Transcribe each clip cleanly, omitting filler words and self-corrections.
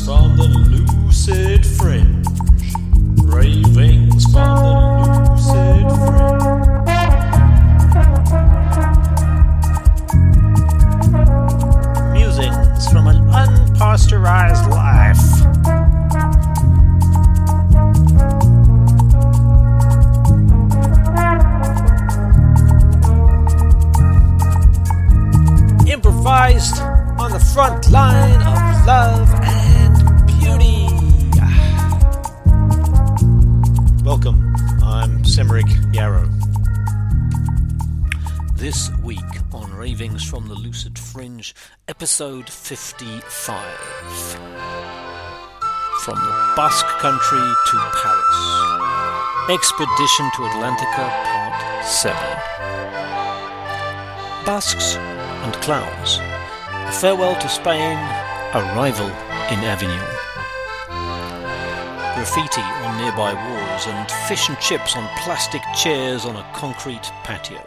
from the lucid fringe. Ravings from the lucid fringe. Musings from an unpasteurized life. Improvised on the front line of love and beauty. Welcome, I'm Semeric Yarrow. This week on Ravings from the Lucid Fringe, episode 55. From the Basque country to Paris. Expedition to Atlantica, part 7. Basques and Clowns. A farewell to Spain, arrival in Avignon. Graffiti on nearby walls and fish and chips on plastic chairs on a concrete patio.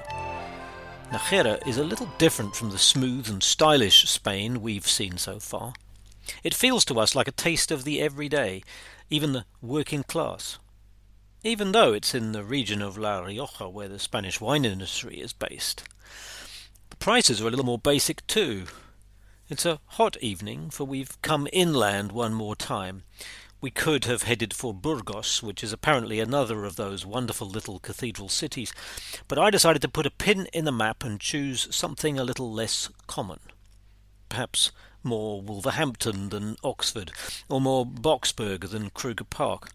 Nájera is a little different from the smooth and stylish Spain we've seen so far. It feels to us like a taste of the everyday, even the working class. Even though it's in the region of La Rioja where the Spanish wine industry is based. The prices are a little more basic too. It's a hot evening, for we've come inland one more time. We could have headed for Burgos, which is apparently another of those wonderful little cathedral cities, but I decided to put a pin in the map and choose something a little less common. Perhaps more Wolverhampton than Oxford, or more Boxburg than Kruger Park.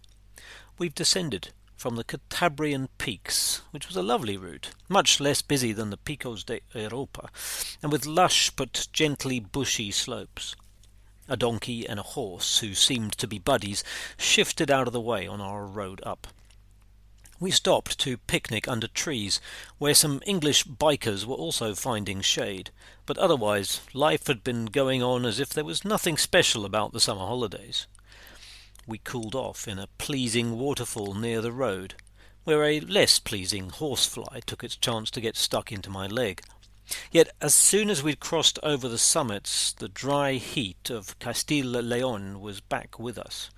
We've descended from the Cantabrian peaks, which was a lovely route, much less busy than the Picos de Europa, and with lush but gently bushy slopes. A donkey and a horse, who seemed to be buddies, shifted out of the way on our road up. We stopped to picnic under trees, where some English bikers were also finding shade, but otherwise life had been going on as if there was nothing special about the summer holidays. We cooled off in a pleasing waterfall near the road, where a less pleasing horsefly took its chance to get stuck into my leg. Yet as soon as we'd crossed over the summits, the dry heat of Castile-Leon was back with us,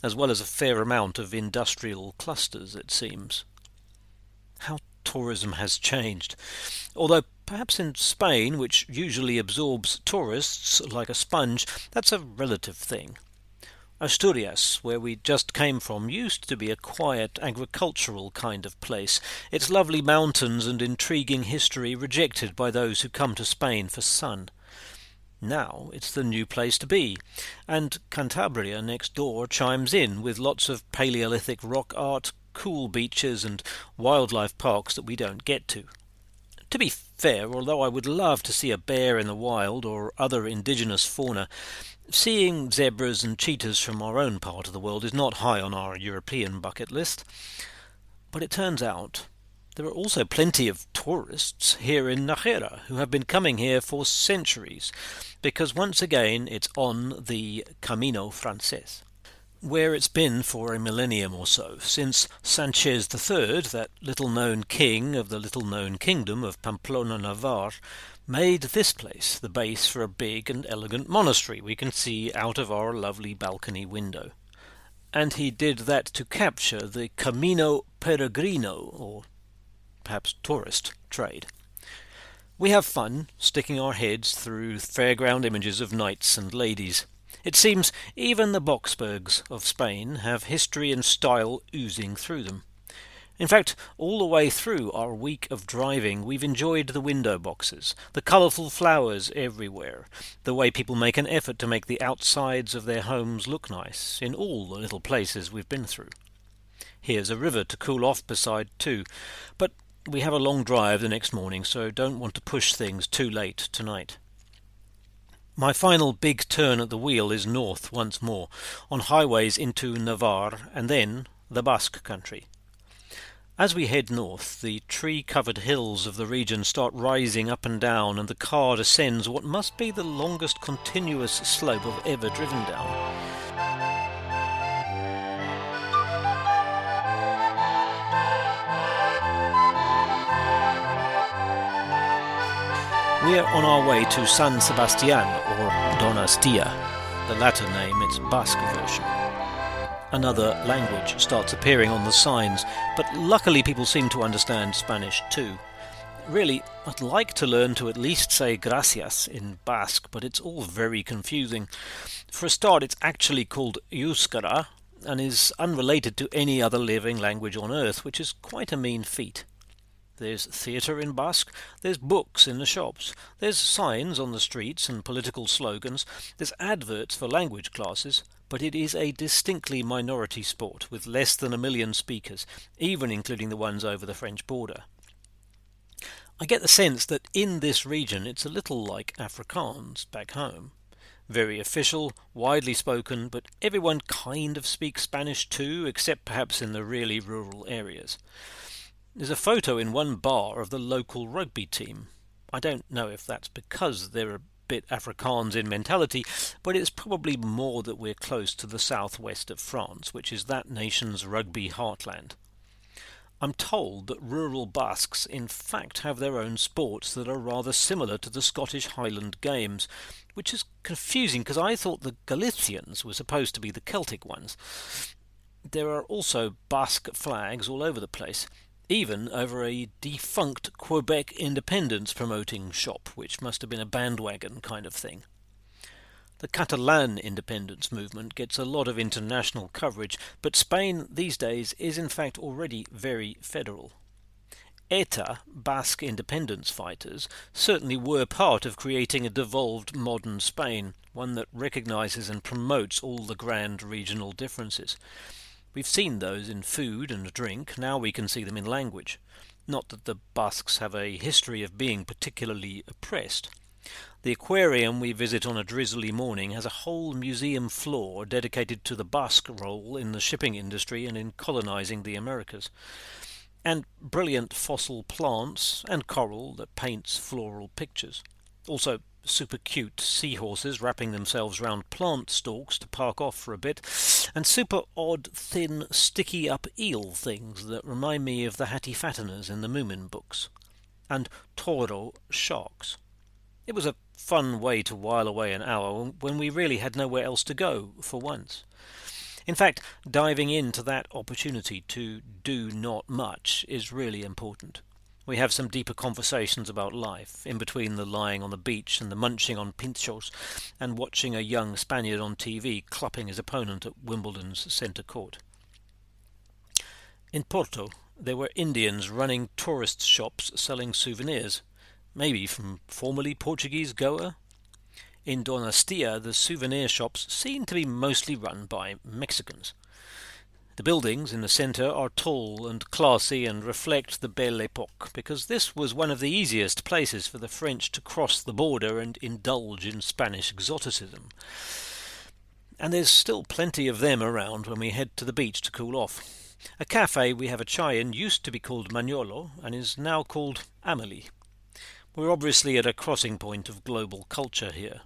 as well as a fair amount of industrial clusters, it seems. How tourism has changed. Although perhaps in Spain, which usually absorbs tourists like a sponge, that's a relative thing. Asturias, where we just came from, used to be a quiet, agricultural kind of place, its lovely mountains and intriguing history rejected by those who come to Spain for sun. Now it's the new place to be, and Cantabria next door chimes in with lots of Paleolithic rock art, cool beaches and wildlife parks that we don't get to. To be fair, although I would love to see a bear in the wild or other indigenous fauna, seeing zebras and cheetahs from our own part of the world is not high on our European bucket list. But it turns out there are also plenty of tourists here in Nájera who have been coming here for centuries, because once again it's on the Camino Francés, where it's been for a millennium or so, since Sanchez III, that little-known king of the little-known kingdom of Pamplona Navarre, made this place the base for a big and elegant monastery we can see out of our lovely balcony window. And he did that to capture the Camino Peregrino, or perhaps tourist, trade. We have fun sticking our heads through fairground images of knights and ladies. It seems even the Boxburgs of Spain have history and style oozing through them. In fact, all the way through our week of driving we've enjoyed the window boxes, the colourful flowers everywhere, the way people make an effort to make the outsides of their homes look nice in all the little places we've been through. Here's a river to cool off beside too, but we have a long drive the next morning, so don't want to push things too late tonight. My final big turn at the wheel is north once more, on highways into Navarre and then the Basque country. As we head north, the tree-covered hills of the region start rising up and down, and the car descends what must be the longest continuous slope I've ever driven down. We are on our way to San Sebastián, or Donostia. the latter name its Basque version. Another language starts appearing on the signs, but luckily people seem to understand Spanish too. Really, I'd like to learn to at least say gracias in Basque, but it's all very confusing. For a start, it's actually called euskara, and is unrelated to any other living language on earth, which is quite a mean feat. There's theatre in Basque, there's books in the shops, there's signs on the streets and political slogans, there's adverts for language classes, but it is a distinctly minority sport with less than 1 million speakers, even including the ones over the French border. I get the sense that in this region it's a little like Afrikaans back home. Very official, widely spoken, but everyone kind of speaks Spanish too, except perhaps in the really rural areas. There's a photo in one bar of the local rugby team. I don't know if that's because they're a bit Afrikaans in mentality, but it's probably more that we're close to the southwest of France, which is that nation's rugby heartland. I'm told that rural Basques in fact have their own sports that are rather similar to the Scottish Highland Games, which is confusing because I thought the Galicians were supposed to be the Celtic ones. There are also Basque flags all over the place, even over a defunct Quebec independence promoting shop, which must have been a bandwagon kind of thing. The Catalan independence movement gets a lot of international coverage, but Spain these days is in fact already very federal. ETA, Basque independence fighters, certainly were part of creating a devolved modern Spain, one that recognises and promotes all the grand regional differences. We've seen those in food and drink, now we can see them in language. Not that the Basques have a history of being particularly oppressed. The aquarium we visit on a drizzly morning has a whole museum floor dedicated to the Basque role in the shipping industry and in colonising the Americas. And brilliant fossil plants and coral that paints floral pictures. Also super cute seahorses wrapping themselves round plant stalks to park off for a bit, and super odd, thin, sticky-up eel things that remind me of the Hattie Fatteners in the Moomin books. And toro sharks. It was a fun way to while away an hour when we really had nowhere else to go for once. In fact, diving into that opportunity to do not much is really important. We have some deeper conversations about life, in between the lying on the beach and the munching on pinchos, and watching a young Spaniard on TV clupping his opponent at Wimbledon's centre court. In Porto, there were Indians running tourist shops selling souvenirs, maybe from formerly Portuguese Goa. In Donostia, the souvenir shops seem to be mostly run by Mexicans. The buildings in the centre are tall and classy and reflect the Belle Époque, because this was one of the easiest places for the French to cross the border and indulge in Spanish exoticism. And there's still plenty of them around when we head to the beach to cool off. A cafe we have a chai in used to be called Manolo and is now called Amélie. We're obviously at a crossing point of global culture here.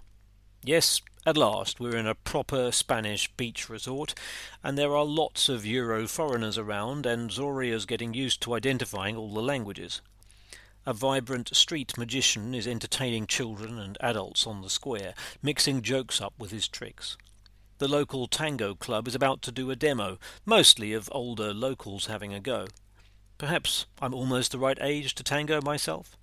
Yes, at last we're in a proper Spanish beach resort, and there are lots of Euro foreigners around, and Zorya's getting used to identifying all the languages. A vibrant street magician is entertaining children and adults on the square, mixing jokes up with his tricks. The local tango club is about to do a demo, mostly of older locals having a go. Perhaps I'm almost the right age to tango myself?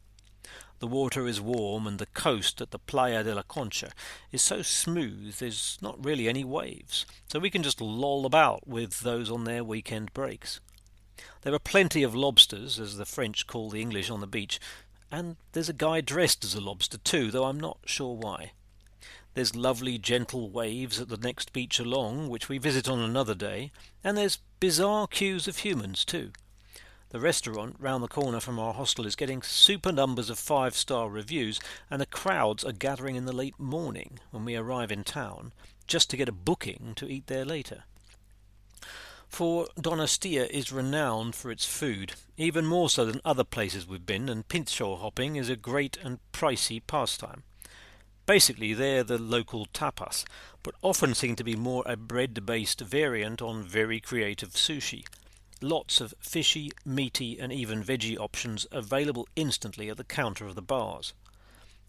The water is warm, and the coast at the Playa de la Concha is so smooth there's not really any waves, so we can just loll about with those on their weekend breaks. There are plenty of lobsters, as the French call the English on the beach, and there's a guy dressed as a lobster too, though I'm not sure why. There's lovely gentle waves at the next beach along, which we visit on another day, and there's bizarre queues of humans too. The restaurant round the corner from our hostel is getting super numbers of 5-star reviews, and the crowds are gathering in the late morning when we arrive in town, just to get a booking to eat there later. For Donostia is renowned for its food, even more so than other places we've been, and pincho hopping is a great and pricey pastime. Basically, they're the local tapas, but often seem to be more a bread-based variant on very creative sushi. Lots of fishy, meaty and even veggie options available instantly at the counter of the bars.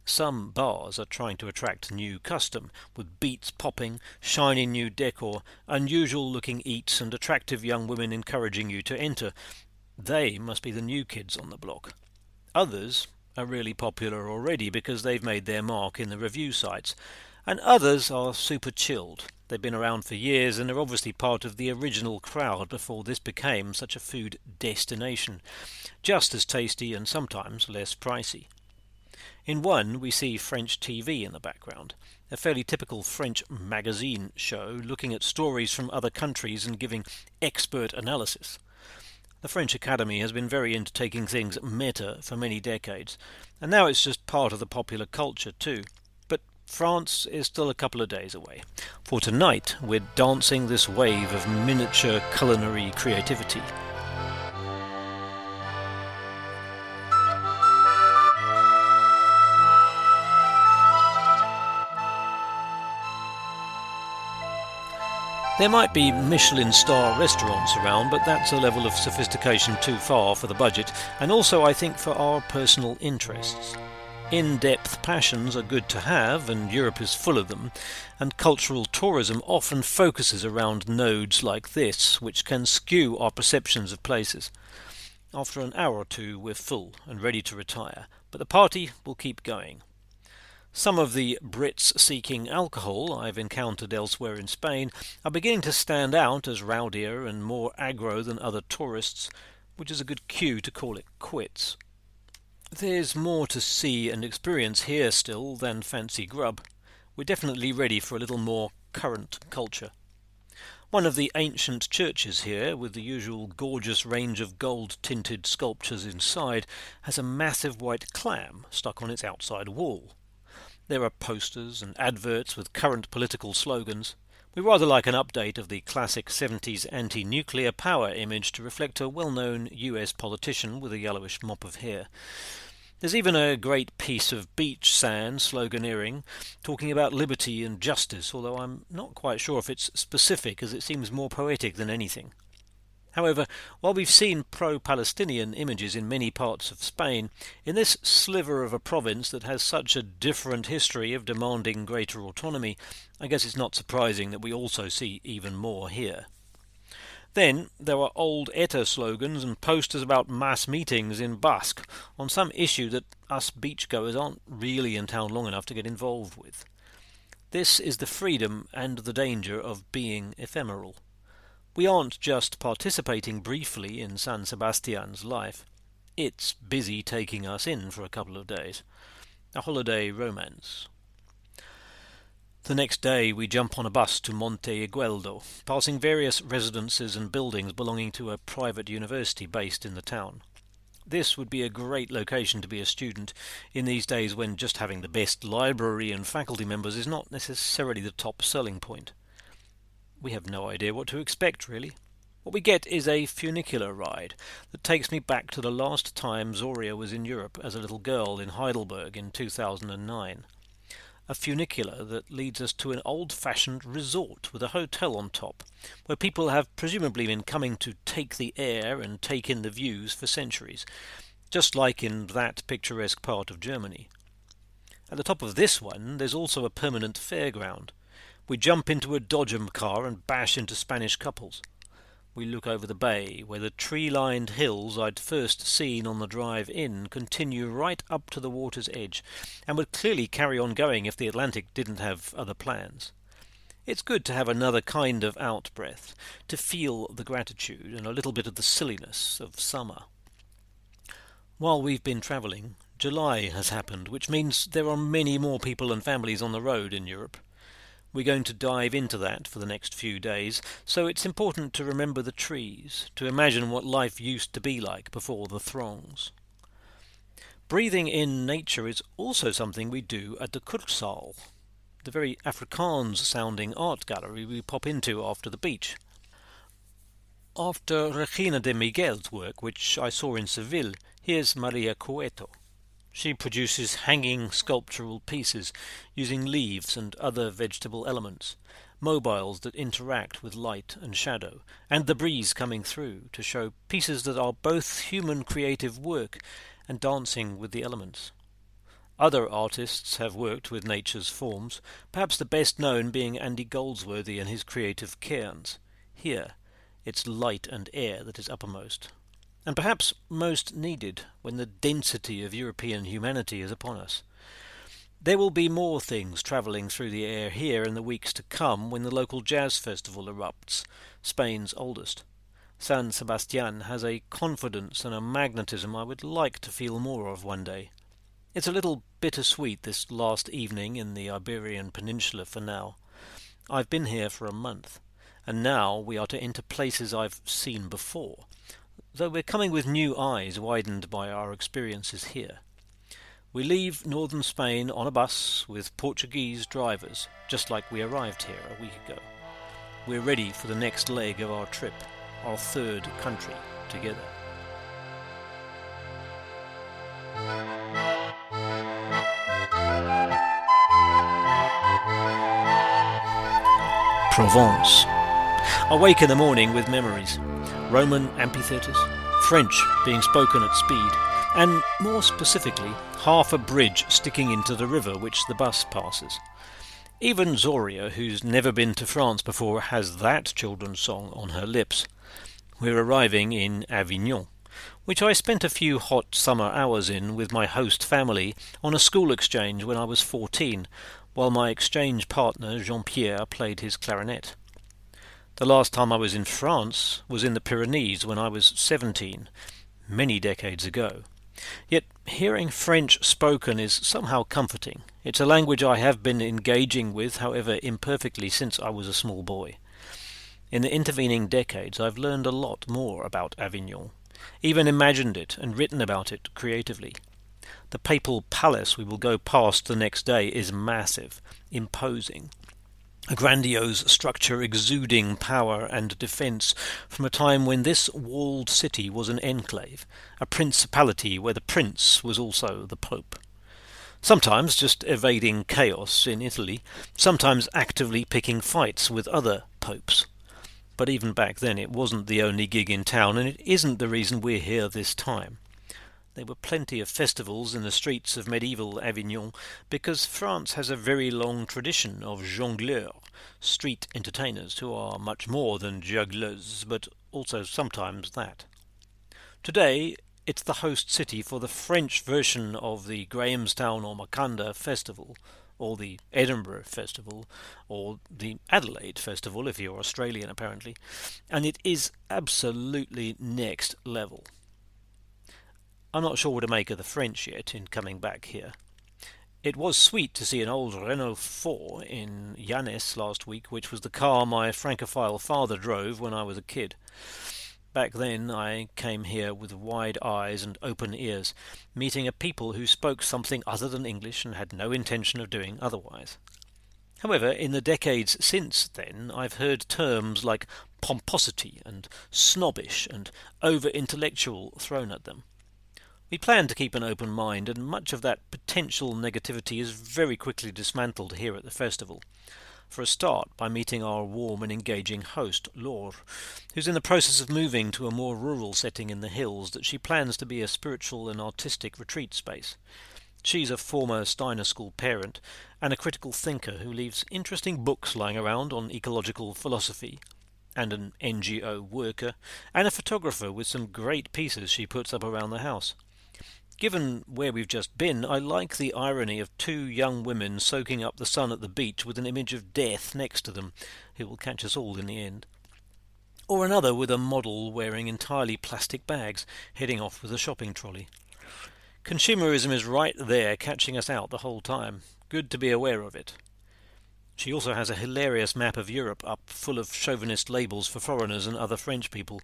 Some bars are trying to attract new custom, with beats popping, shiny new decor, unusual looking eats, and attractive young women encouraging you to enter. They must be the new kids on the block. Others are really popular already because they've made their mark in the review sites, and others are super chilled. They've been around for years and are obviously part of the original crowd before this became such a food destination, just as tasty and sometimes less pricey. In one, we see French TV in the background, a fairly typical French magazine show looking at stories from other countries and giving expert analysis. The French Academy has been very into taking things meta for many decades, and now it's just part of the popular culture too. But France is still a couple of days away. For tonight, we're dancing this wave of miniature culinary creativity. There might be Michelin star restaurants around, but that's a level of sophistication too far for the budget, and also I think for our personal interests. In-depth passions are good to have, and Europe is full of them, and cultural tourism often focuses around nodes like this, which can skew our perceptions of places. After an hour or two we're full and ready to retire, but the party will keep going. Some of the Brits seeking alcohol I've encountered elsewhere in Spain are beginning to stand out as rowdier and more aggro than other tourists, which is a good cue to call it quits. There's more to see and experience here still than fancy grub. We're definitely ready for a little more current culture. One of the ancient churches here, with the usual gorgeous range of gold-tinted sculptures inside, has a massive white clam stuck on its outside wall. There are posters and adverts with current political slogans. We rather like an update of the classic 70s anti-nuclear power image to reflect a well-known US politician with a yellowish mop of hair. There's even a great piece of beach sand sloganeering, talking about liberty and justice, although I'm not quite sure if it's specific, as it seems more poetic than anything. However, while we've seen pro-Palestinian images in many parts of Spain, in this sliver of a province that has such a different history of demanding greater autonomy, I guess it's not surprising that we also see even more here. Then there are old ETA slogans and posters about mass meetings in Basque on some issue that us beachgoers aren't really in town long enough to get involved with. This is the freedom and the danger of being ephemeral. We aren't just participating briefly in San Sebastian's life. It's busy taking us in for a couple of days. A holiday romance. The next day we jump on a bus to Monte Igueldo, passing various residences and buildings belonging to a private university based in the town. This would be a great location to be a student in these days when just having the best library and faculty members is not necessarily the top selling point. We have no idea what to expect, really. What we get is a funicular ride that takes me back to the last time Zorya was in Europe as a little girl in Heidelberg in 2009. A funicular that leads us to an old-fashioned resort with a hotel on top, where people have presumably been coming to take the air and take in the views for centuries, just like in that picturesque part of Germany. At the top of this one there's also a permanent fairground. We jump into a Dodgem car and bash into Spanish couples. We look over the bay, where the tree-lined hills I'd first seen on the drive in continue right up to the water's edge, and would clearly carry on going if the Atlantic didn't have other plans. It's good to have another kind of out-breath, to feel the gratitude and a little bit of the silliness of summer. While we've been travelling, July has happened, which means there are many more people and families on the road in Europe. We're going to dive into that for the next few days, so it's important to remember the trees, to imagine what life used to be like before the throngs. Breathing in nature is also something we do at the Kursaal, the very Afrikaans-sounding art gallery we pop into after the beach. After Regina de Miguel's work, which I saw in Seville, here's Maria Coeto. She produces hanging sculptural pieces using leaves and other vegetable elements, mobiles that interact with light and shadow, and the breeze coming through to show pieces that are both human creative work and dancing with the elements. Other artists have worked with nature's forms, perhaps the best known being Andy Goldsworthy and his creative cairns. Here, it's light and air that is uppermost, and perhaps most needed when the density of European humanity is upon us. There will be more things travelling through the air here in the weeks to come when the local jazz festival erupts, Spain's oldest. San Sebastian has a confidence and a magnetism I would like to feel more of one day. It's a little bittersweet this last evening in the Iberian Peninsula for now. I've been here for a month, and now we are to enter places I've seen before, though we're coming with new eyes widened by our experiences here. We leave northern Spain on a bus with Portuguese drivers, just like we arrived here a week ago. We're ready for the next leg of our trip, our third country together. Provence. I wake in the morning with memories. Roman amphitheatres, French being spoken at speed, and more specifically, half a bridge sticking into the river which the bus passes. Even Zorya, who's never been to France before, has that children's song on her lips. We're arriving in Avignon, which I spent a few hot summer hours in with my host family on a school exchange when I was 14, while my exchange partner Jean-Pierre played his clarinet. The last time I was in France was in the Pyrenees when I was 17, many decades ago. Yet hearing French spoken is somehow comforting. It's a language I have been engaging with, however imperfectly, since I was a small boy. In the intervening decades I've learned a lot more about Avignon, even imagined it and written about it creatively. The papal palace we will go past the next day is massive, imposing, a grandiose structure exuding power and defence from a time when this walled city was an enclave, a principality where the prince was also the pope. Sometimes just evading chaos in Italy, sometimes actively picking fights with other popes. But even back then it wasn't the only gig in town, and it isn't the reason we're here this time. There were plenty of festivals in the streets of medieval Avignon because France has a very long tradition of jongleurs, street entertainers who are much more than jugglers, but also sometimes that. Today it's the host city for the French version of the Grahamstown or Mackanda Festival, or the Edinburgh Festival, or the Adelaide Festival if you're Australian apparently, and it is absolutely next level. I'm not sure what to make of the French yet in coming back here. It was sweet to see an old Renault 4 in Yannes last week, which was the car my Francophile father drove when I was a kid. Back then I came here with wide eyes and open ears, meeting a people who spoke something other than English and had no intention of doing otherwise. However, in the decades since then I've heard terms like pomposity and snobbish and over-intellectual thrown at them. We plan to keep an open mind, and much of that potential negativity is very quickly dismantled here at the festival. For a start, by meeting our warm and engaging host, Laure, who's in the process of moving to a more rural setting in the hills that she plans to be a spiritual and artistic retreat space. She's a former Steiner School parent and a critical thinker who leaves interesting books lying around on ecological philosophy, and an NGO worker, and a photographer with some great pieces she puts up around the house. Given where we've just been, I like the irony of two young women soaking up the sun at the beach with an image of death next to them, who will catch us all in the end. Or another with a model wearing entirely plastic bags, heading off with a shopping trolley. Consumerism is right there, catching us out the whole time. Good to be aware of it. She also has a hilarious map of Europe up, full of chauvinist labels for foreigners and other French people.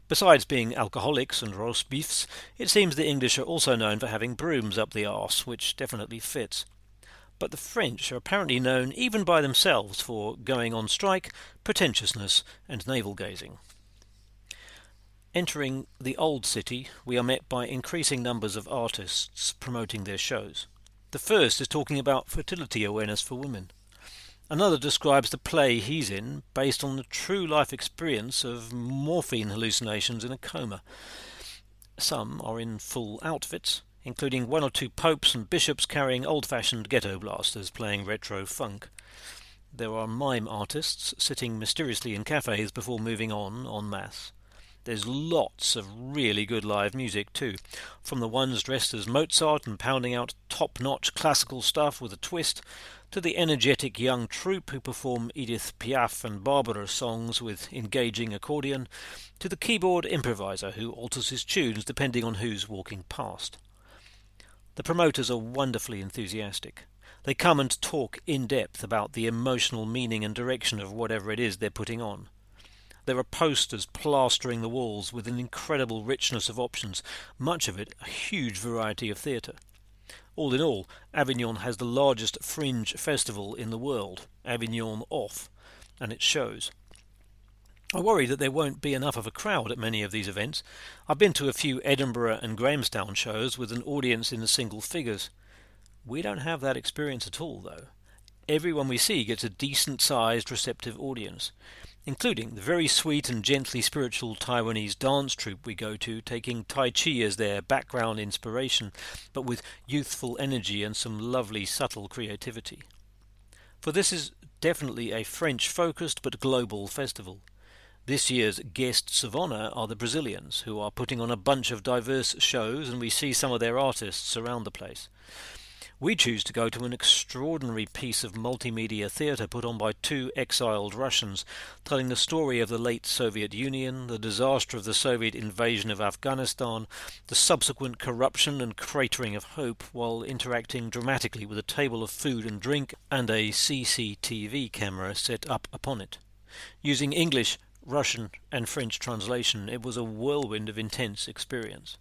Besides being alcoholics and roast beefs, it seems the English are also known for having brooms up the arse, which definitely fits. But the French are apparently known even by themselves for going on strike, pretentiousness, and navel-gazing. Entering the old city, we are met by increasing numbers of artists promoting their shows. The first is talking about fertility awareness for women. Another describes the play he's in, based on the true life experience of morphine hallucinations in a coma. Some are in full outfits, including one or two popes and bishops carrying old-fashioned ghetto blasters playing retro funk. There are mime artists sitting mysteriously in cafes before moving on en masse. There's lots of really good live music too, from the ones dressed as Mozart and pounding out top-notch classical stuff with a twist, to the energetic young troupe who perform Edith Piaf and Barbara songs with engaging accordion, to the keyboard improviser who alters his tunes depending on who's walking past. The promoters are wonderfully enthusiastic. They come and talk in depth about the emotional meaning and direction of whatever it is they're putting on. There are posters plastering the walls with an incredible richness of options, much of it a huge variety of theatre. All in all, Avignon has the largest fringe festival in the world, Avignon Off, and it shows. I worry that there won't be enough of a crowd at many of these events. I've been to a few Edinburgh and Grahamstown shows with an audience in the single figures. We don't have that experience at all, though. Everyone we see gets a decent-sized receptive audience, including the very sweet and gently spiritual Taiwanese dance troupe we go to, taking Tai Chi as their background inspiration, but with youthful energy and some lovely subtle creativity. For this is definitely a French-focused but global festival. This year's guests of honour are the Brazilians, who are putting on a bunch of diverse shows, and we see some of their artists around the place. We choose to go to an extraordinary piece of multimedia theatre put on by two exiled Russians, telling the story of the late Soviet Union, the disaster of the Soviet invasion of Afghanistan, the subsequent corruption and cratering of hope, while interacting dramatically with a table of food and drink and a CCTV camera set up upon it. Using English, Russian and French translation, it was a whirlwind of intense experience.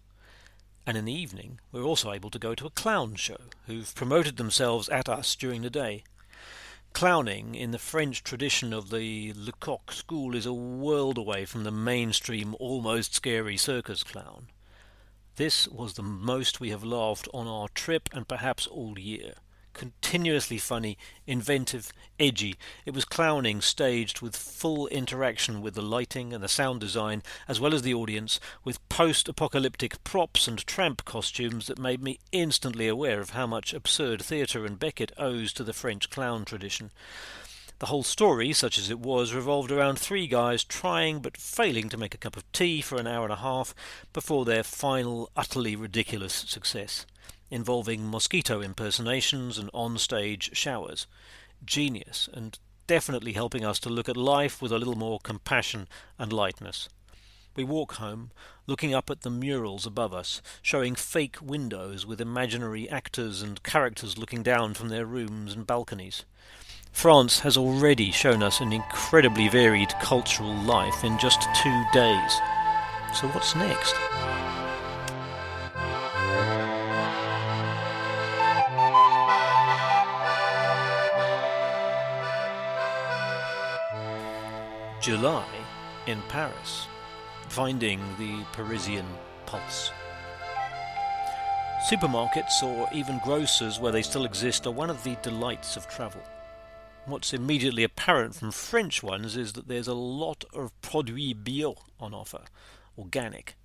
And in the evening we're also able to go to a clown show, who've promoted themselves at us during the day. Clowning, in the French tradition of the Lecoq school, is a world away from the mainstream, almost scary circus clown. This was the most we have laughed on our trip, and perhaps all year. Continuously funny, inventive, edgy, it was clowning staged with full interaction with the lighting and the sound design, as well as the audience, with post-apocalyptic props and tramp costumes that made me instantly aware of how much absurd theatre and Beckett owes to the French clown tradition. The whole story, such as it was, revolved around three guys trying but failing to make a cup of tea for an hour and a half before their final, utterly ridiculous success, involving mosquito impersonations and on-stage showers. Genius, and definitely helping us to look at life with a little more compassion and lightness. We walk home, looking up at the murals above us, showing fake windows with imaginary actors and characters looking down from their rooms and balconies. France has already shown us an incredibly varied cultural life in just 2 days. So what's next? July in Paris, finding the Parisian pulse. Supermarkets, or even grocers where they still exist, are one of the delights of travel. What's immediately apparent from French ones is that there's a lot of produits bio on offer, organic.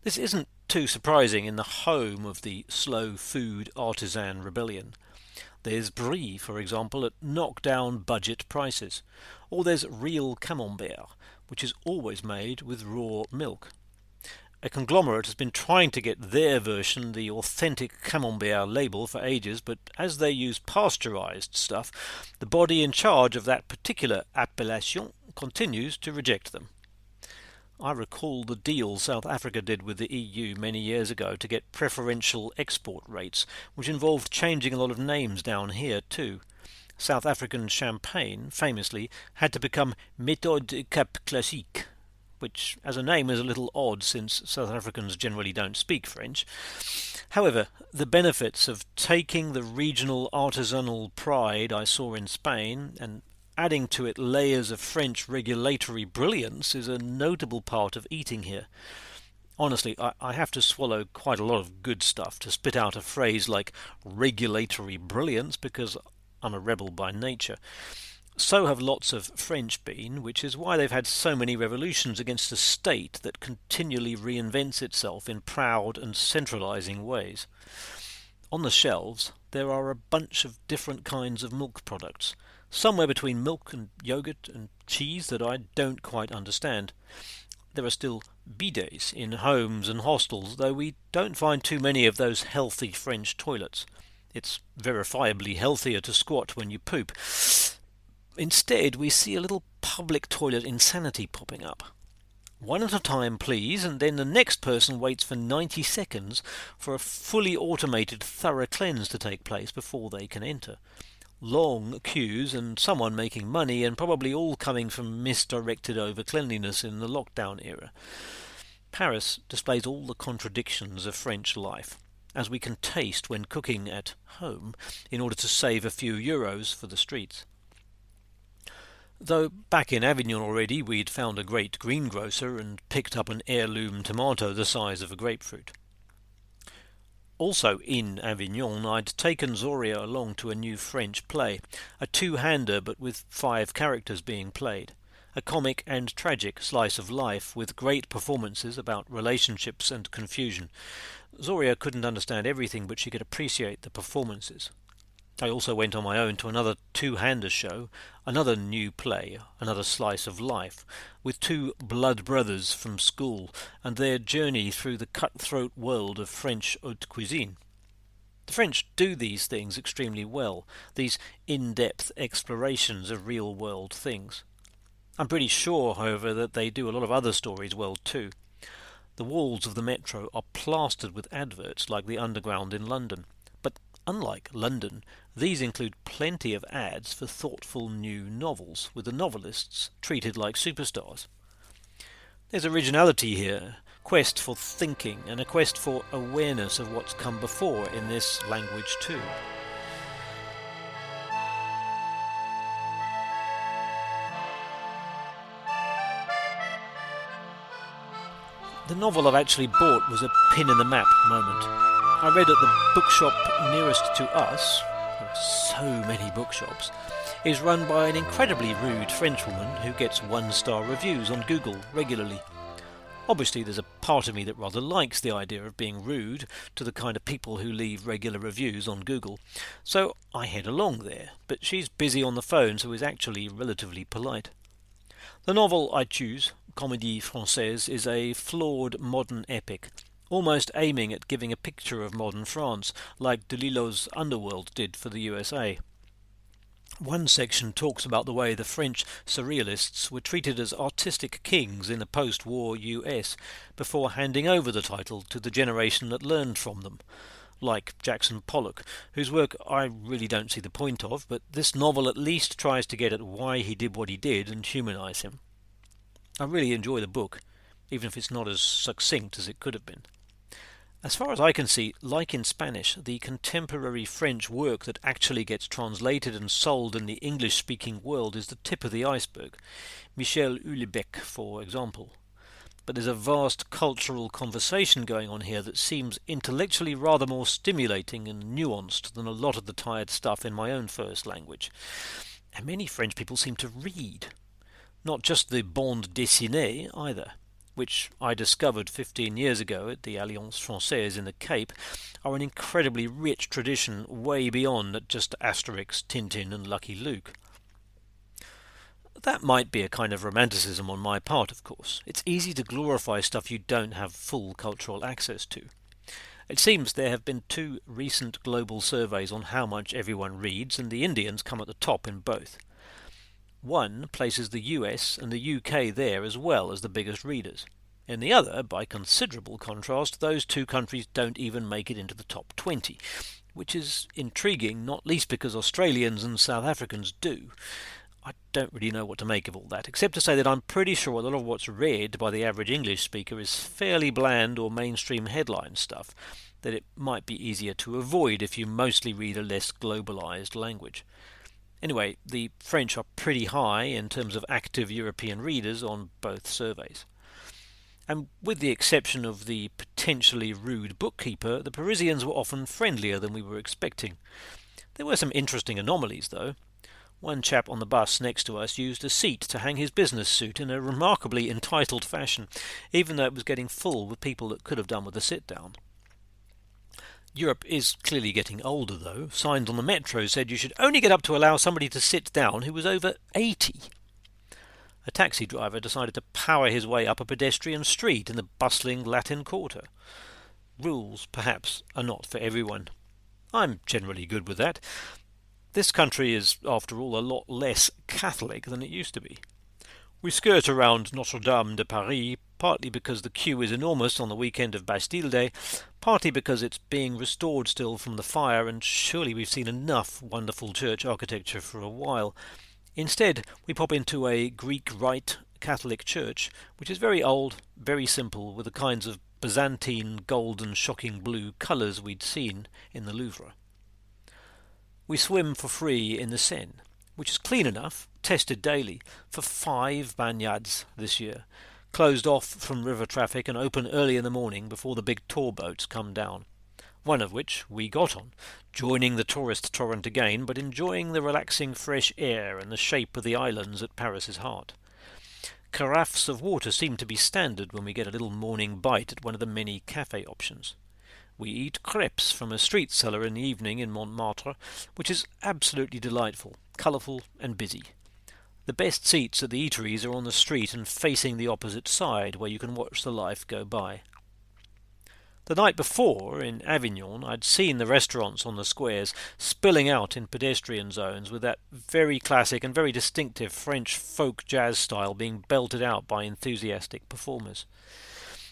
This isn't too surprising in the home of the slow food artisan rebellion. There's brie, for example, at knockdown budget prices. Or there's real camembert, which is always made with raw milk. A conglomerate has been trying to get their version, the authentic camembert label, for ages, but as they use pasteurized stuff, the body in charge of that particular appellation continues to reject them. I recall the deal South Africa did with the EU many years ago to get preferential export rates, which involved changing a lot of names down here too. South African champagne, famously, had to become Méthode Cap Classique, which as a name is a little odd since South Africans generally don't speak French. However, the benefits of taking the regional artisanal pride I saw in Spain and adding to it layers of French regulatory brilliance is a notable part of eating here. Honestly, I have to swallow quite a lot of good stuff to spit out a phrase like regulatory brilliance, because I'm a rebel by nature. So have lots of French been, which is why they've had so many revolutions against a state that continually reinvents itself in proud and centralizing ways. On the shelves, there are a bunch of different kinds of milk products, somewhere between milk and yogurt and cheese that I don't quite understand. There are still bidets in homes and hostels, though we don't find too many of those healthy French toilets. It's verifiably healthier to squat when you poop. Instead, we see a little public toilet insanity popping up. One at a time, please, and then the next person waits for 90 seconds for a fully automated thorough cleanse to take place before they can enter. Long queues and someone making money, and probably all coming from misdirected over-cleanliness in the lockdown era. Paris displays all the contradictions of French life, as we can taste when cooking at home in order to save a few euros for the streets. Though back in Avignon already we'd found a great greengrocer and picked up an heirloom tomato the size of a grapefruit. Also in Avignon I'd taken Zorya along to a new French play, a two-hander but with 5 characters being played, a comic and tragic slice of life with great performances about relationships and confusion. Zorya couldn't understand everything, but she could appreciate the performances. I also went on my own to another two-hander show, another new play, another slice of life, with 2 blood brothers from school and their journey through the cutthroat world of French haute cuisine. The French do these things extremely well, these in-depth explorations of real-world things. I'm pretty sure, however, that they do a lot of other stories well too. The walls of the metro are plastered with adverts like the Underground in London. Unlike London, these include plenty of ads for thoughtful new novels, with the novelists treated like superstars. There's originality here, quest for thinking, and a quest for awareness of what's come before in this language too. The novel I've actually bought was a pin-in-the-map moment. I read at the bookshop nearest to us, there are so many bookshops, is run by an incredibly rude Frenchwoman who gets 1-star reviews on Google regularly. Obviously there's a part of me that rather likes the idea of being rude to the kind of people who leave regular reviews on Google, so I head along there, but she's busy on the phone so is actually relatively polite. The novel I choose, Comédie Française, is a flawed modern epic, almost aiming at giving a picture of modern France, like Delillo's Underworld did for the USA. One section talks about the way the French surrealists were treated as artistic kings in the post-war US before handing over the title to the generation that learned from them, like Jackson Pollock, whose work I really don't see the point of, but this novel at least tries to get at why he did what he did and humanise him. I really enjoy the book, even if it's not as succinct as it could have been. As far as I can see, like in Spanish, the contemporary French work that actually gets translated and sold in the English-speaking world is the tip of the iceberg. Michel Houellebecq, for example. But there's a vast cultural conversation going on here that seems intellectually rather more stimulating and nuanced than a lot of the tired stuff in my own first language. And many French people seem to read. Not just the bande dessinée either, which I discovered 15 years ago at the Alliance Française in the Cape, are an incredibly rich tradition way beyond just Asterix, Tintin and Lucky Luke. That might be a kind of romanticism on my part, of course. It's easy to glorify stuff you don't have full cultural access to. It seems there have been 2 recent global surveys on how much everyone reads, and the Indians come at the top in both. One places the US and the UK there as well as the biggest readers. In the other, by considerable contrast, those 2 countries don't even make it into the top 20, which is intriguing, not least because Australians and South Africans do. I don't really know what to make of all that, except to say that I'm pretty sure a lot of what's read by the average English speaker is fairly bland or mainstream headline stuff, that it might be easier to avoid if you mostly read a less globalized language. Anyway, the French are pretty high in terms of active European readers on both surveys. And with the exception of the potentially rude bookkeeper, the Parisians were often friendlier than we were expecting. There were some interesting anomalies, though. One chap on the bus next to us used a seat to hang his business suit in a remarkably entitled fashion, even though it was getting full with people that could have done with a sit-down. Europe is clearly getting older, though. Signs on the metro said you should only get up to allow somebody to sit down who was over 80. A taxi driver decided to power his way up a pedestrian street in the bustling Latin Quarter. Rules, perhaps, are not for everyone. I'm generally good with that. This country is, after all, a lot less Catholic than it used to be. We skirt around Notre-Dame de Paris, partly because the queue is enormous on the weekend of Bastille Day, partly because it's being restored still from the fire, and surely we've seen enough wonderful church architecture for a while. Instead, we pop into a Greek Rite Catholic church, which is very old, very simple, with the kinds of Byzantine gold and shocking blue colours we'd seen in the Louvre. We swim for free in the Seine, which is clean enough, tested daily, for 5 baignades this year, closed off from river traffic and open early in the morning before the big tour boats come down. One of which we got on, joining the tourist torrent again, but enjoying the relaxing fresh air and the shape of the islands at Paris's heart. Carafes of water seem to be standard when we get a little morning bite at one of the many cafe options. We eat crepes from a street cellar in the evening in Montmartre, which is absolutely delightful, colourful and busy. The best seats at the eateries are on the street and facing the opposite side, where you can watch the life go by. The night before, in Avignon, I'd seen the restaurants on the squares spilling out in pedestrian zones with that very classic and very distinctive French folk jazz style being belted out by enthusiastic performers.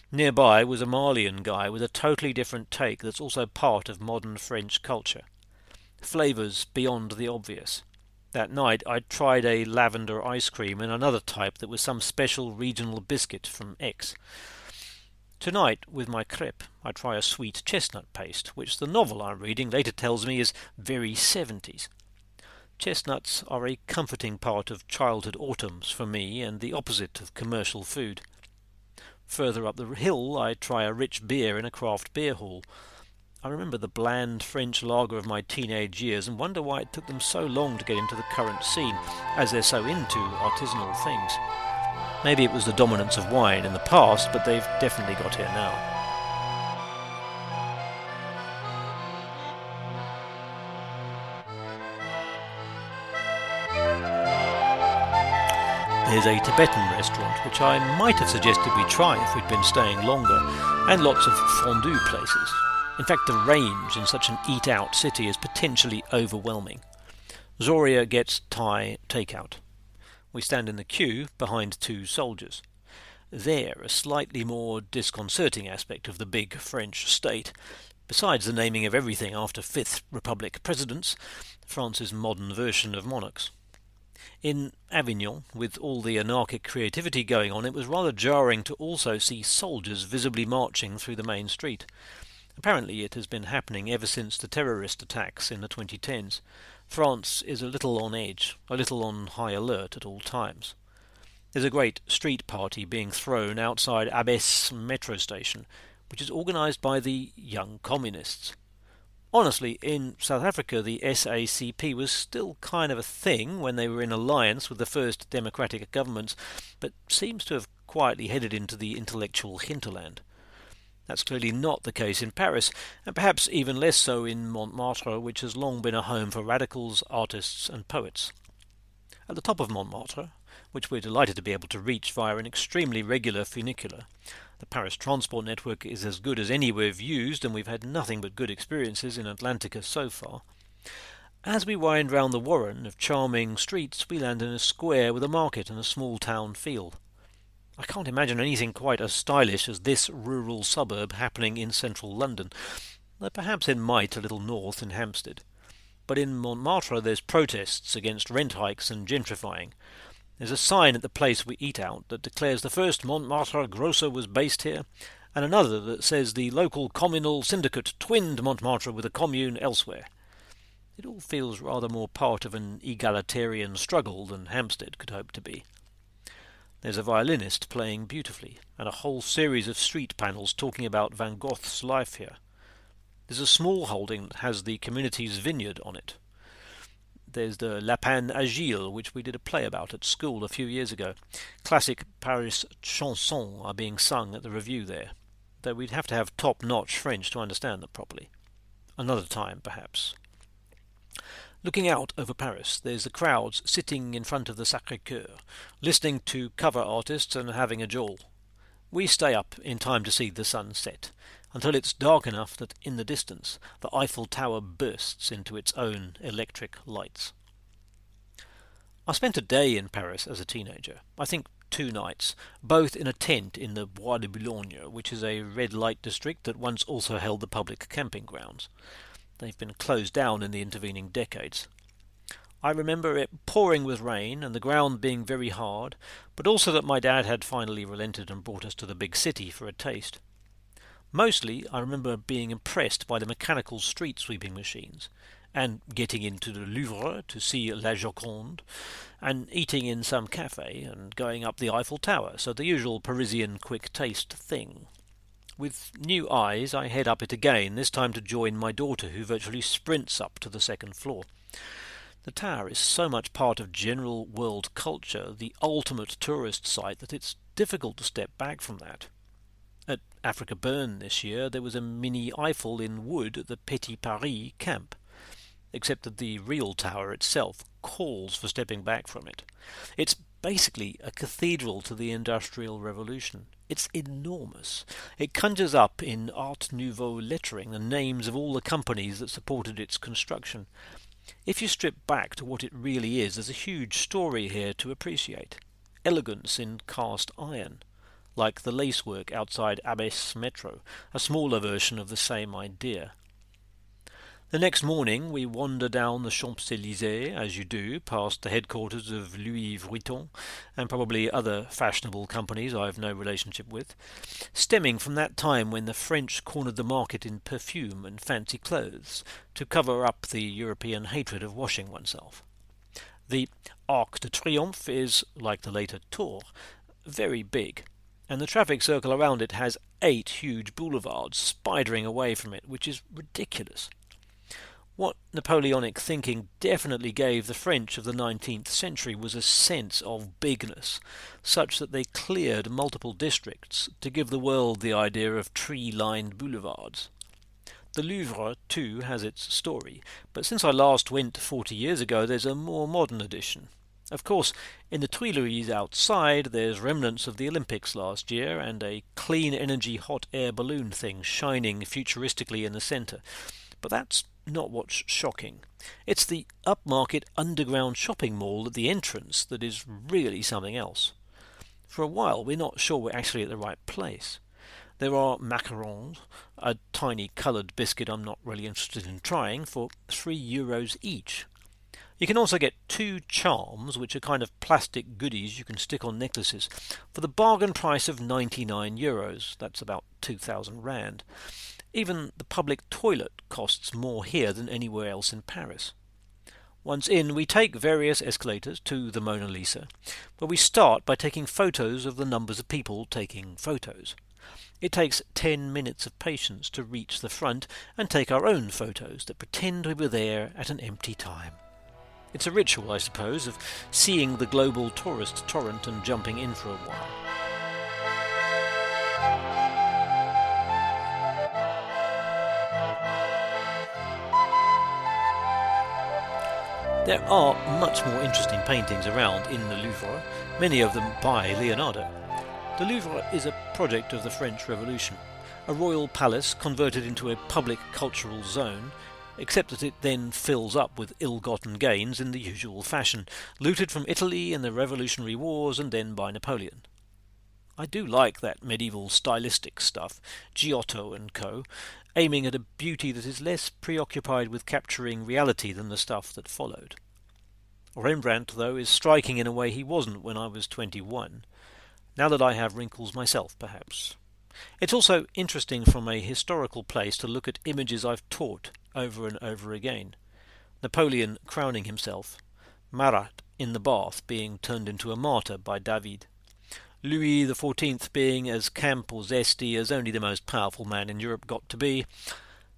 Nearby was a Malian guy with a totally different take that's also part of modern French culture. Flavours beyond the obvious. That night I'd tried a lavender ice cream and another type that was some special regional biscuit from Aix. Tonight, with my crepe, I try a sweet chestnut paste, which the novel I'm reading later tells me is very 70s. Chestnuts are a comforting part of childhood autumns for me and the opposite of commercial food. Further up the hill I try a rich beer in a craft beer hall. I remember the bland French lager of my teenage years and wonder why it took them so long to get into the current scene, as they're so into artisanal things. Maybe it was the dominance of wine in the past, but they've definitely got here now. There's a Tibetan restaurant, which I might have suggested we try if we'd been staying longer, and lots of fondue places. In fact, the range in such an eat-out city is potentially overwhelming. Zorya gets Thai takeout. We stand in the queue behind 2 soldiers. They're a slightly more disconcerting aspect of the big French state. Besides the naming of everything after Fifth Republic presidents, France's modern version of monarchs. In Avignon, with all the anarchic creativity going on, it was rather jarring to also see soldiers visibly marching through the main street. Apparently it has been happening ever since the terrorist attacks in the 2010s. France is a little on edge, a little on high alert at all times. There's a great street party being thrown outside Basque metro station, which is organised by the Young Communists. Honestly, in South Africa the SACP was still kind of a thing when they were in alliance with the first democratic governments, but seems to have quietly headed into the intellectual hinterland. That's clearly not the case in Paris, and perhaps even less so in Montmartre, which has long been a home for radicals, artists and poets. At the top of Montmartre, which we're delighted to be able to reach via an extremely regular funicular, the Paris transport network is as good as any we've used, and we've had nothing but good experiences in Atlantica so far. As we wind round the warren of charming streets, we land in a square with a market and a small town field. I can't imagine anything quite as stylish as this rural suburb happening in central London, though perhaps it might a little north in Hampstead. But in Montmartre there's protests against rent hikes and gentrifying. There's a sign at the place we eat out that declares the first Montmartre grocer was based here, and another that says the local communal syndicate twinned Montmartre with a commune elsewhere. It all feels rather more part of an egalitarian struggle than Hampstead could hope to be. There's a violinist playing beautifully, and a whole series of street panels talking about Van Gogh's life here. There's a small holding that has the community's vineyard on it. There's the Lapin Agile, which we did a play about at school a few years ago. Classic Paris chansons are being sung at the revue there, though we'd have to have top-notch French to understand them properly. Another time, perhaps. Looking out over Paris, there's the crowds sitting in front of the Sacré-Cœur, listening to cover artists and having a jaw. We stay up in time to see the sun set, until it's dark enough that in the distance the Eiffel Tower bursts into its own electric lights. I spent a day in Paris as a teenager, I think 2 nights, both in a tent in the Bois de Boulogne, which is a red light district that once also held the public camping grounds. They've been closed down in the intervening decades. I remember it pouring with rain and the ground being very hard, but also that my dad had finally relented and brought us to the big city for a taste. Mostly, I remember being impressed by the mechanical street sweeping machines, and getting into the Louvre to see La Joconde, and eating in some cafe, and going up the Eiffel Tower, so the usual Parisian quick taste thing. With new eyes, I head up it again, this time to join my daughter, who virtually sprints up to the 2nd floor. The tower is so much part of general world culture, the ultimate tourist site, that it's difficult to step back from that. At Africa Burn this year, there was a mini Eiffel in wood at the Petit Paris camp, except that the real tower itself calls for stepping back from it. It's basically a cathedral to the Industrial Revolution. It's enormous. It conjures up in Art Nouveau lettering the names of all the companies that supported its construction. If you strip back to what it really is, there's a huge story here to appreciate. Elegance in cast iron, like the lacework outside Abbesse Metro, a smaller version of the same idea. The next morning we wander down the Champs-Élysées, as you do, past the headquarters of Louis Vuitton, and probably other fashionable companies I have no relationship with, stemming from that time when the French cornered the market in perfume and fancy clothes, to cover up the European hatred of washing oneself. The Arc de Triomphe is, like the later Tour, very big, and the traffic circle around it has 8 huge boulevards spidering away from it, which is ridiculous. What Napoleonic thinking definitely gave the French of the 19th century was a sense of bigness, such that they cleared multiple districts to give the world the idea of tree-lined boulevards. The Louvre, too, has its story, but since I last went 40 years ago, there's a more modern edition. Of course, in the Tuileries outside, there's remnants of the Olympics last year, and a clean energy hot air balloon thing shining futuristically in the centre. But that's not what's shocking. It's the upmarket underground shopping mall at the entrance that is really something else. For a while we're not sure we're actually at the right place. There are macarons, a tiny coloured biscuit I'm not really interested in trying, for €3 each. You can also get 2 charms, which are kind of plastic goodies you can stick on necklaces, for the bargain price of €99. That's about 2,000 rand. Even the public toilet costs more here than anywhere else in Paris. Once in, we take various escalators to the Mona Lisa, where we start by taking photos of the numbers of people taking photos. It takes 10 minutes of patience to reach the front and take our own photos that pretend we were there at an empty time. It's a ritual, I suppose, of seeing the global tourist torrent and jumping in for a while. There are much more interesting paintings around in the Louvre, many of them by Leonardo. The Louvre is a project of the French Revolution, a royal palace converted into a public cultural zone, except that it then fills up with ill-gotten gains in the usual fashion, looted from Italy in the Revolutionary Wars and then by Napoleon. I do like that medieval stylistic stuff, Giotto and co., aiming at a beauty that is less preoccupied with capturing reality than the stuff that followed. Rembrandt, though, is striking in a way he wasn't when I was 21, now that I have wrinkles myself, perhaps. It's also interesting from a historical place to look at images I've taught over and over again. Napoleon crowning himself, Marat in the bath being turned into a martyr by David, Louis XIV being as camp or zesty as only the most powerful man in Europe got to be,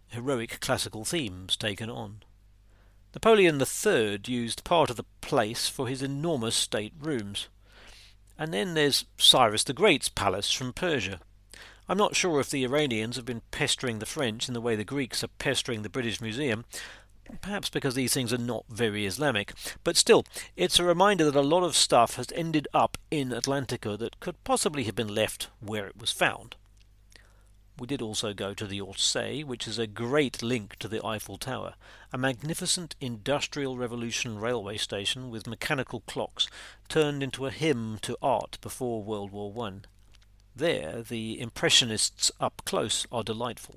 heroic classical themes taken on. Napoleon III used part of the place for his enormous state rooms. And then there's Cyrus the Great's palace from Persia. I'm not sure if the Iranians have been pestering the French in the way the Greeks are pestering the British Museum, perhaps because these things are not very Islamic, but still, it's a reminder that a lot of stuff has ended up in Atlantica that could possibly have been left where it was found. We did also go to the Orsay, which is a great link to the Eiffel Tower, a magnificent Industrial Revolution railway station with mechanical clocks turned into a hymn to art before World War I. There, the Impressionists up close are delightful.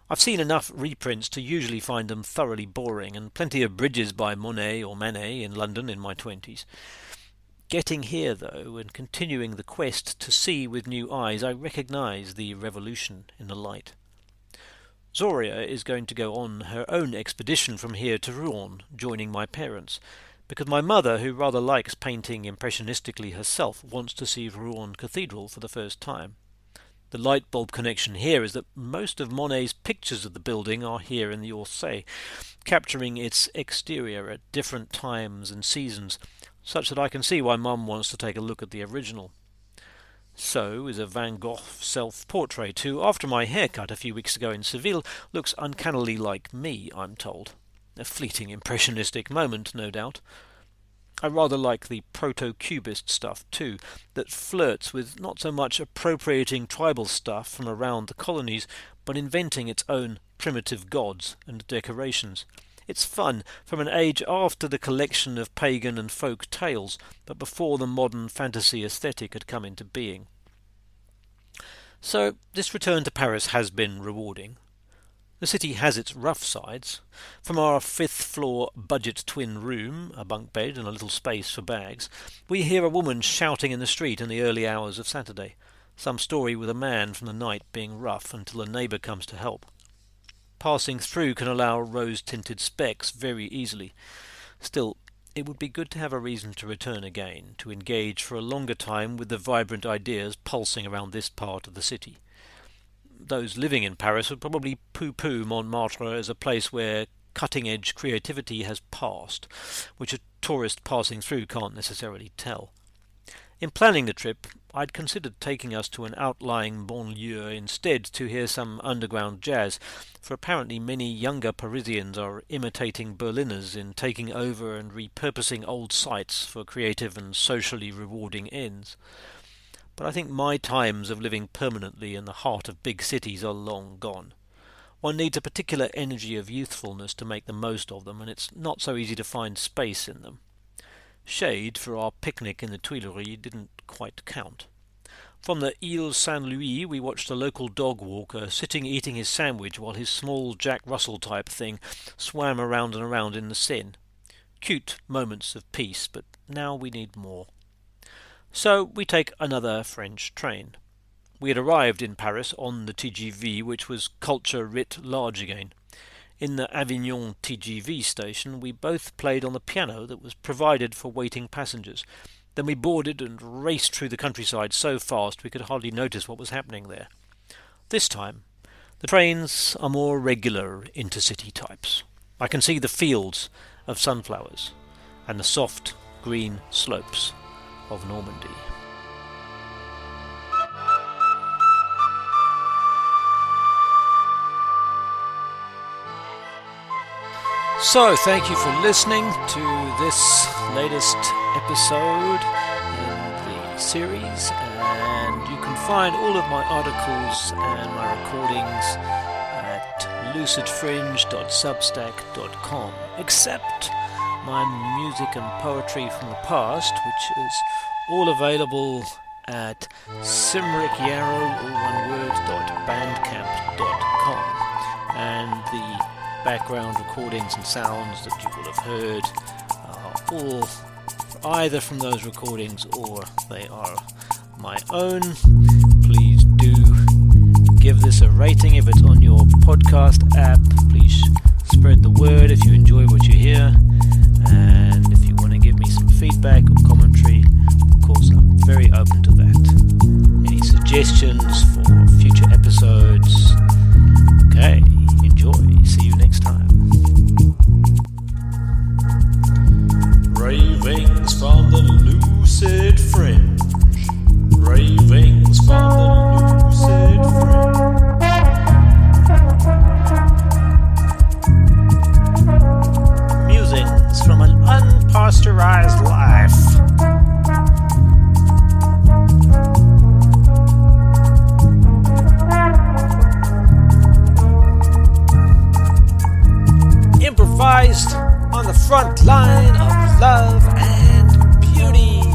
I've seen enough reprints to usually find them thoroughly boring, and plenty of bridges by Monet or Manet in London in my 20s. Getting here, though, and continuing the quest to see with new eyes, I recognise the revolution in the light. Zorya is going to go on her own expedition from here to Rouen, joining my parents, because my mother, who rather likes painting impressionistically herself, wants to see Rouen Cathedral for the first time. The light bulb connection here is that most of Monet's pictures of the building are here in the Orsay, capturing its exterior at different times and seasons, such that I can see why Mum wants to take a look at the original. So is a Van Gogh self-portrait who, after my haircut a few weeks ago in Seville, looks uncannily like me, I'm told. A fleeting impressionistic moment, no doubt. I rather like the proto-cubist stuff too, that flirts with not so much appropriating tribal stuff from around the colonies, but inventing its own primitive gods and decorations. It's fun from an age after the collection of pagan and folk tales, but before the modern fantasy aesthetic had come into being. So this return to Paris has been rewarding. The city has its rough sides. From our 5th floor budget twin room, a bunk bed and a little space for bags, we hear a woman shouting in the street in the early hours of Saturday, some story with a man from the night being rough until a neighbour comes to help. Passing through can allow rose-tinted specks very easily. Still, it would be good to have a reason to return again, to engage for a longer time with the vibrant ideas pulsing around this part of the city. Those living in Paris would probably pooh-pooh Montmartre as a place where cutting-edge creativity has passed, which a tourist passing through can't necessarily tell. In planning the trip, I'd considered taking us to an outlying banlieue instead to hear some underground jazz, for apparently many younger Parisians are imitating Berliners in taking over and repurposing old sites for creative and socially rewarding ends. But I think my times of living permanently in the heart of big cities are long gone. One needs a particular energy of youthfulness to make the most of them, and it's not so easy to find space in them. Shade for our picnic in the Tuileries didn't quite count. From the Ile Saint-Louis we watched a local dog walker sitting eating his sandwich while his small Jack Russell-type thing swam around and around in the Seine. Cute moments of peace, but now we need more. So we take another French train. We had arrived in Paris on the TGV, which was culture writ large again. In the Avignon TGV station we both played on the piano that was provided for waiting passengers. Then we boarded and raced through the countryside so fast we could hardly notice what was happening there. This time the trains are more regular intercity types. I can see the fields of sunflowers and the soft green slopes of Normandy. So, thank you for listening to this latest episode in the series, and you can find all of my articles and my recordings at lucidfringe.substack.com, except my music and poetry from the past, which is all available at simrickyarrow.bandcamp.com, and the background recordings and sounds that you will have heard are all either from those recordings or they are my own. Please do give this a rating if it's on your podcast app. Please spread the word if you enjoy what you hear, and if you want to give me some feedback or commentary, of course I'm very open to that. Any suggestions for future episodes? Okay, enjoy. See you next time. front line of love and beauty.